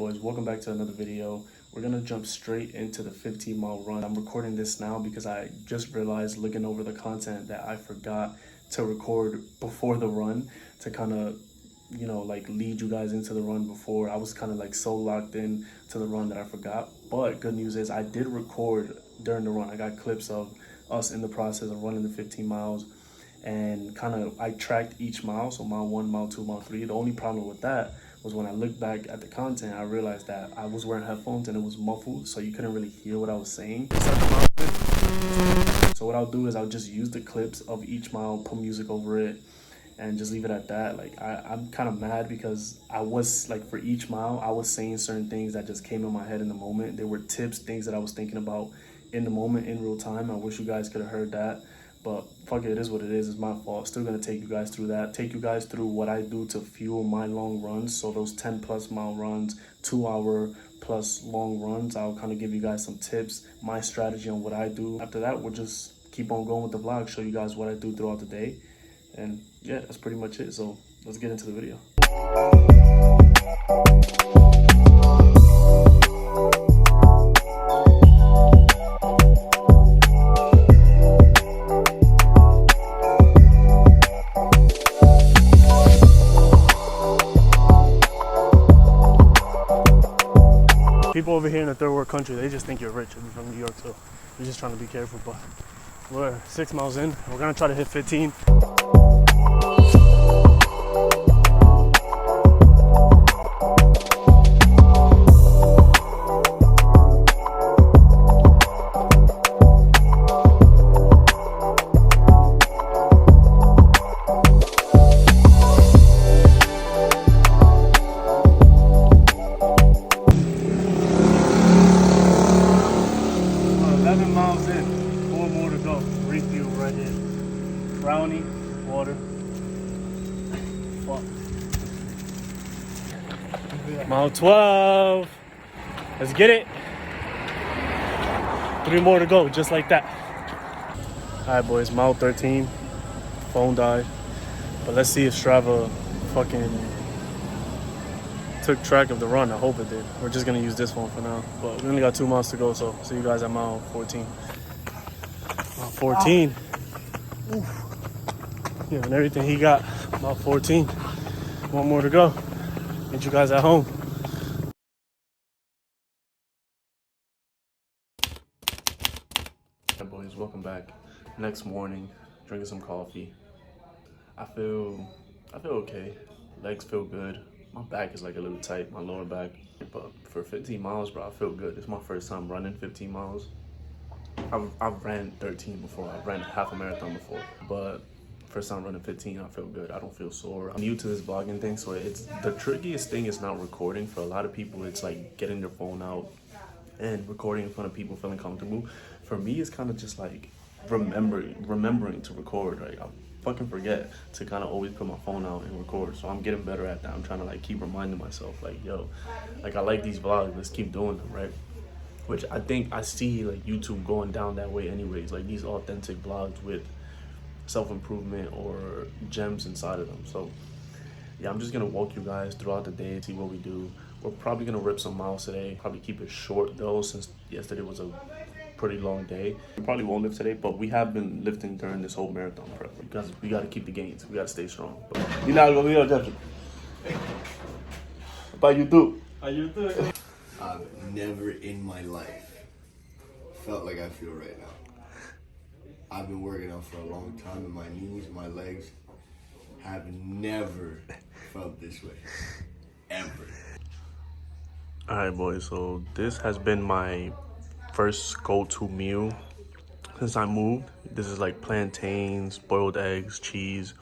boys, welcome back to another video. We're gonna jump straight into the 15-mile run. I'm recording this now because I just realized, looking over the content, that I forgot to record before the run to kind of, you know, like lead you guys into the run before. I was kind of like so locked in to the run that I forgot. But good news is I did record during the run. I got clips of us in the process of running the 15 miles, and kind of I tracked each mile, so mile 1, mile 2, mile 3. The only problem with that was when I looked back at the content, I realized that I was wearing headphones and it was muffled, so you couldn't really hear what I was saying. So what I'll do is I'll just use the clips of each mile, put music over it, and just leave it at that. Like I'm kind of mad because I was like, for each mile I was saying certain things that just came in my head in the moment. There were tips, things that I was thinking about in the moment, in real time. I wish you guys could have heard that, but fuck it, it is what it is. It's my fault. Still gonna take you guys through that, take you guys through what I do to fuel my long runs. So those 10+ mile runs, 2-hour plus long runs, I'll kind of give you guys some tips, my strategy on what I do. After that, we'll just keep on going with the vlog, show you guys what I do throughout the day. And yeah, that's pretty much it. So let's get into the video. People over here in the third world country, they just think you're rich if you're from New York, so you're just trying to be careful. But we're 6 miles in. We're gonna try to hit 15. 11 miles in, 4 more to go. Refuel right here. Brownie, water. Fuck. Mile 12. Let's get it. 3 more to go, just like that. Alright boys, mile 13. Phone died. But let's see if Strava fucking took track of the run. I hope it did. We're just gonna use this one for now. But we only got 2 miles to go, so see you guys at mile 14. Mile 14. Oof. Yeah, and everything he got. Mile 14. 1 more to go. Meet you guys at home. Hey boys, welcome back. Next morning, drinking some coffee. I feel okay. Legs feel good. My back is like a little tight, my lower back. But for 15 miles, bro, I feel good. It's my first time running 15 miles. I've ran 13 before. I've ran half a marathon before. But first time running 15, I feel good. I don't feel sore. I'm new to this vlogging thing, so it's the trickiest thing is not recording. For a lot of people, it's like getting their phone out and recording in front of people, feeling comfortable. For me, it's kind of just like remembering to record, right? I fucking forget to kind of always put my phone out and record, so I'm getting better at that. I'm trying to like keep reminding myself, like, yo, like I like these vlogs, let's keep doing them, right? Which I think I see like YouTube going down that way anyways, like these authentic vlogs with self-improvement or gems inside of them. So yeah, I'm just gonna walk you guys throughout the day, see what we do. We're probably gonna rip some miles today, probably keep it short though, since yesterday was a pretty long day. We probably won't lift today, but we have been lifting during this whole marathon prep because we got to keep the gains. We got to stay strong. But you're not gonna be on Jeffrey. About you too. How you doing? I've never in my life felt like I feel right now. I've been working out for a long time, and my knees, my legs have never felt this way, ever. All right, boys. So this has been my first go-to meal since I moved. This is like plantains, boiled eggs, cheese,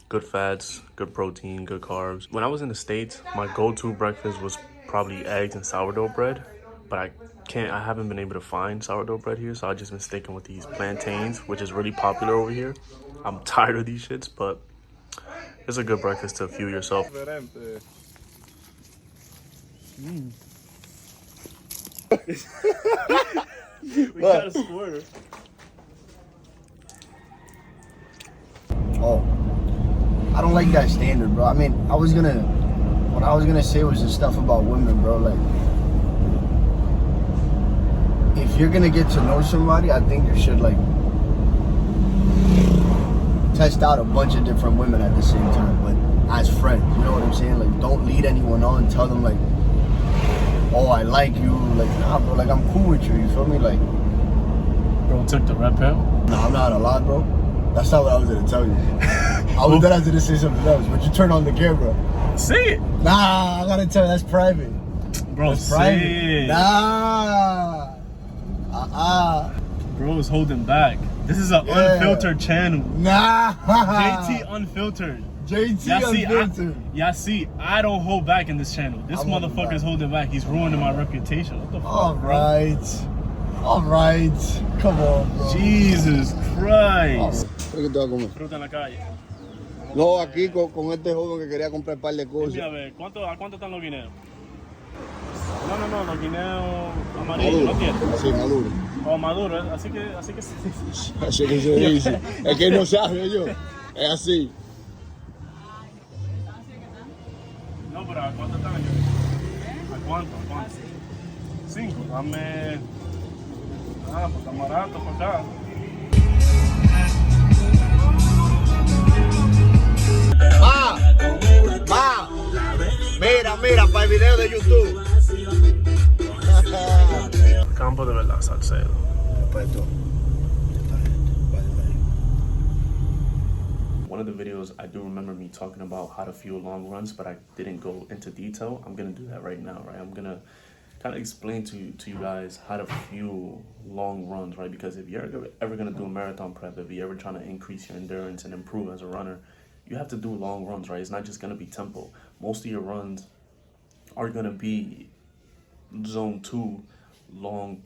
good fats, good protein, good carbs. When I was in the States, my go-to breakfast was probably eggs and sourdough bread, but I haven't been able to find sourdough bread here, so I've just been sticking with these plantains, which is really popular over here. I'm tired of these shits, but it's a good breakfast to fuel yourself. We got a squirter. Oh, I don't like that standard, bro. I mean, I was gonna What I was gonna say was the stuff about women, bro. Like, if you're gonna get to know somebody, I think you should like test out a bunch of different women at the same time, but as friends, you know what I'm saying? Like, don't lead anyone on. Tell them like, oh, I like you. Like, nah, bro. Like, I'm cool with you. You feel me? Like, Bro took the red pill. nah, I'm not a lot, bro. That's not what I was gonna tell you. I was gonna say something else, but you turn on the camera. Say it. Nah, I gotta tell you, that's private. Bro, That's say private. it. Nah. Bro is holding back. This is an unfiltered channel. Nah. JT Unfiltered. JT Unfiltered. See, I don't hold back in this channel. This motherfucker's holding back. He's ruining my reputation. What the fuck, All right. Come on, bro. Jesus Christ. ¿Qué te vas a comer? Fruta en la calle. No, aquí con este joven que quería comprar un par de cosas. Mira, a ver, ¿a cuánto están los guineos? No, los guineos amarillos, ¿no tienes? Sí, maduro. O maduro, así que se dice. Así que se dice. Es que no sabe yo. Es así. No, pero ¿a cuánto están ellos? ¿A cuánto? 5. Dame. Pues está barato para acá. Ma, mira, para el video de YouTube. Campo de verdad, Salcedo. One of the videos, I do remember me talking about how to fuel long runs, but I didn't go into detail. I'm gonna do that right now, right? I'm gonna kind of explain to you guys how to fuel long runs, right? Because if you're ever gonna do a marathon prep, if you're ever trying to increase your endurance and improve as a runner, you have to do long runs, right? It's not just gonna be tempo. Most of your runs are gonna be zone 2, long,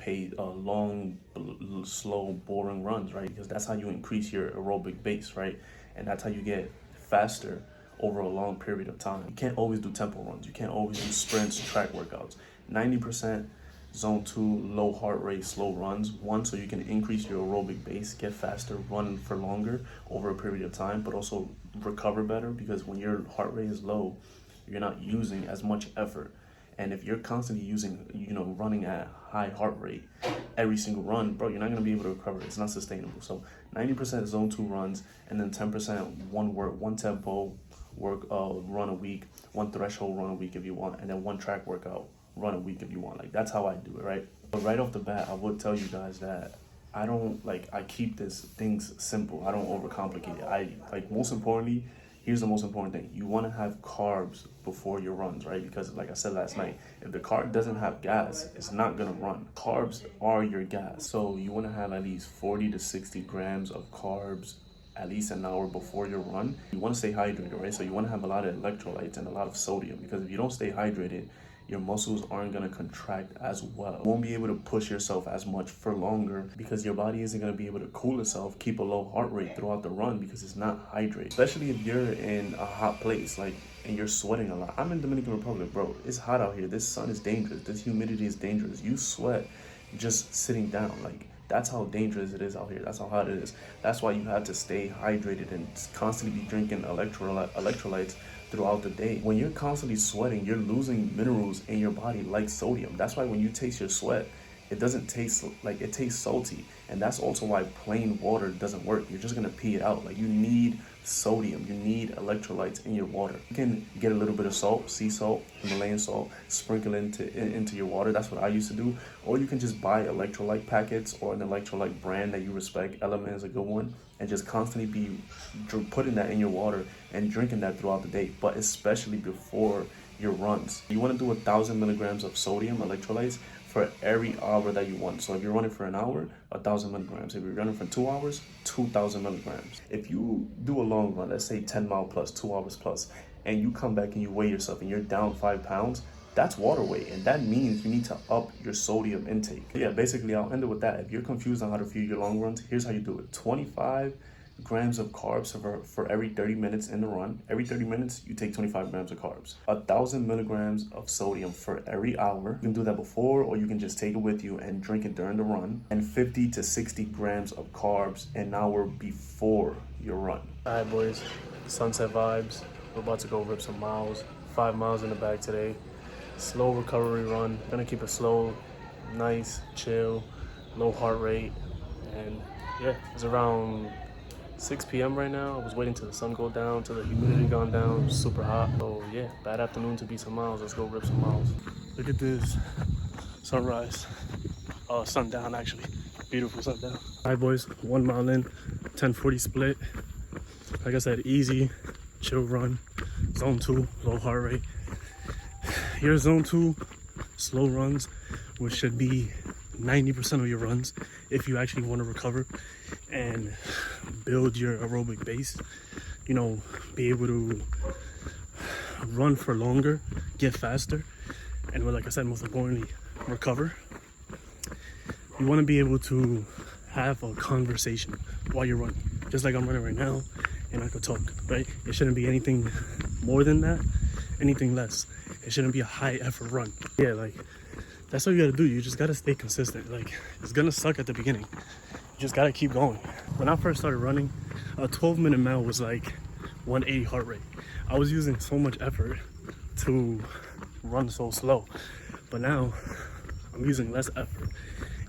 slow, boring runs, right? Because that's how you increase your aerobic base, right? And that's how you get faster over a long period of time. You can't always do tempo runs. You can't always do sprints, track workouts. 90% zone 2, low heart rate, slow runs. One, so you can increase your aerobic base, get faster, run for longer over a period of time, but also recover better, because when your heart rate is low, you're not using as much effort. And if you're constantly running at high heart rate every single run, bro, you're not gonna be able to recover. It's not sustainable. So 90% zone 2 runs, and then 10% one tempo work run a week, one threshold run a week if you want, and then one track workout run a week if you want. Like, that's how I do it, right? But right off the bat, I would tell you guys that I keep things simple. I don't overcomplicate it. Most importantly, here's the most important thing. You want to have carbs before your runs, right? Because like I said last night, if the car doesn't have gas, it's not going to run. Carbs are your gas. So you want to have at least 40 to 60 grams of carbs at least an hour before your run. You want to stay hydrated, right? So you want to have a lot of electrolytes and a lot of sodium, because if you don't stay hydrated, your muscles aren't going to contract as well. You won't be able to push yourself as much for longer, because your body isn't going to be able to cool itself, keep a low heart rate throughout the run, because it's not hydrated. Especially if you're in a hot place, and you're sweating a lot. I'm in Dominican Republic, bro. It's hot out here. This sun is dangerous. This humidity is dangerous. You sweat just sitting down. That's how dangerous it is out here. That's how hot it is. That's why you have to stay hydrated and constantly be drinking electrolytes throughout the day. When you're constantly sweating, you're losing minerals in your body like sodium. That's why when you taste your sweat, it doesn't taste like, it tastes salty. And that's also why plain water doesn't work. You're just gonna pee it out. You need sodium, you need electrolytes in your water. You can get a little bit of salt, sea salt, Himalayan salt, sprinkle into your water. That's what I used to do. Or you can just buy electrolyte packets or an electrolyte brand that you respect. Element is a good one. And just constantly be putting that in your water and drinking that throughout the day, but especially before your runs. You want to do 1,000 milligrams of sodium electrolytes for every hour that you want. So if you're running for an hour, 1,000 milligrams. If you're running for 2 hours, 2,000 milligrams. If you do a long run, let's say 10 mile plus, 2 hours plus, and you come back and you weigh yourself and you're down 5 pounds, that's water weight, and that means you need to up your sodium intake. Yeah, basically I'll end it with that. If you're confused on how to fuel your long runs, here's how you do it. 25 grams of carbs for every 30 minutes in the run. Every 30 minutes, you take 25 grams of carbs. 1,000 milligrams of sodium for every hour. You can do that before, or you can just take it with you and drink it during the run. And 50 to 60 grams of carbs an hour before your run. All right, boys, sunset vibes. We're about to go rip some miles. 5 miles in the bag today. Slow recovery run. Gonna keep it slow, nice, chill, low heart rate. And yeah, it's around 6 p.m. right now. I was waiting till the sun go down, till the humidity gone down. It was super hot. So yeah, bad afternoon to beat some miles. Let's go rip some miles. Look at this sunrise. Sundown actually. Beautiful sundown. All right, boys, 1 mile in, 10:40 split. Like I said, easy, chill run. Zone 2, low heart rate. Your zone 2, slow runs, which should be 90% of your runs if you actually want to recover and build your aerobic base. You know, be able to run for longer, get faster, and like I said, most importantly, recover. You want to be able to have a conversation while you're running, just like I'm running right now, and I could talk, right? It shouldn't be anything more than that, anything less. It shouldn't be a high effort run. Yeah, like that's all you gotta do. You just gotta stay consistent. Like, it's gonna suck at the beginning. You just gotta keep going. When I first started running, a 12-minute mile was like 180 heart rate. I was using so much effort to run so slow, but now I'm using less effort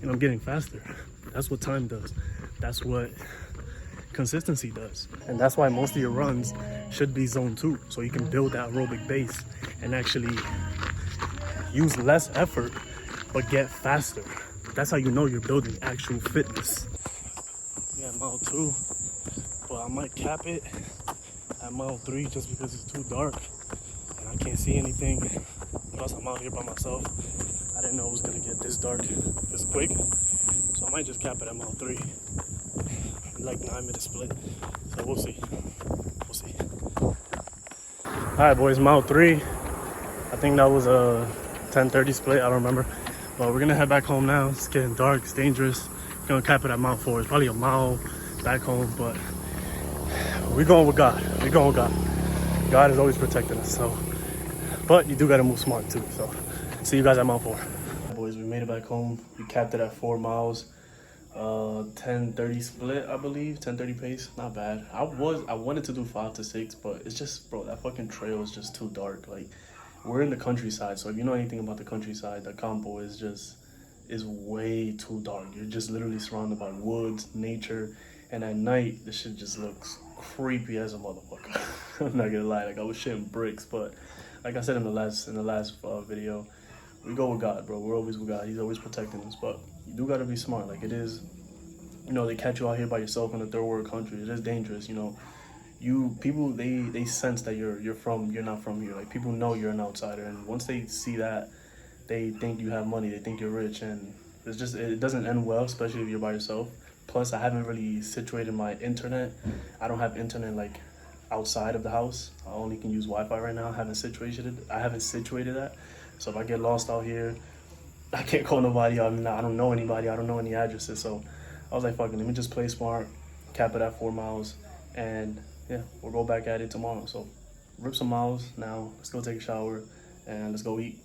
and I'm getting faster. That's what time does. That's what consistency does. And that's why most of your runs should be zone 2, so you can build that aerobic base and actually use less effort but get faster. That's how you know you're building actual fitness. Yeah, mile 2, but I might cap it at mile 3 just because it's too dark and I can't see anything. Plus I'm out here by myself. I didn't know it was gonna get this dark this quick, so I might just cap it at mile 3. Like 9-minute split, so we'll see. All right, boys, mile 3. I think that was a 10:30 split. I don't remember, but we're gonna head back home now. It's getting dark. It's dangerous. We're gonna cap it at mile 4. It's probably a mile back home, but we're going with God. God is always protecting us. So, but you do gotta move smart too. So, see you guys at mile 4. Boys, we made it back home. We capped it at 4 miles. 10:30 split, I believe. 10:30 pace, not bad. I wanted to do 5 to 6, but it's just, bro, that fucking trail is just too dark. Like, we're in the countryside, so if you know anything about the countryside, the campo is way too dark. You're just literally surrounded by woods, nature, and at night this shit just looks creepy as a motherfucker. I'm not gonna lie, like, I was shitting bricks, but like I said in the last video, we go with God, bro. We're always with God. He's always protecting us, but you do gotta be smart. Like, it is, you know, they catch you out here by yourself in a third world country. It is dangerous, you know. People they sense that you're not from here. Like, people know you're an outsider, and once they see that, they think you have money, they think you're rich, and it doesn't end well, especially if you're by yourself. Plus, I haven't really situated my internet. I don't have internet like outside of the house. I only can use Wi-Fi right now. I haven't situated that. So if I get lost out here, I can't call nobody. I don't know anybody. I don't know any addresses. So I was like, fuck it, let me just play smart, cap it at 4 miles, and yeah, we'll go back at it tomorrow. So rip some miles now. Let's go take a shower and let's go eat.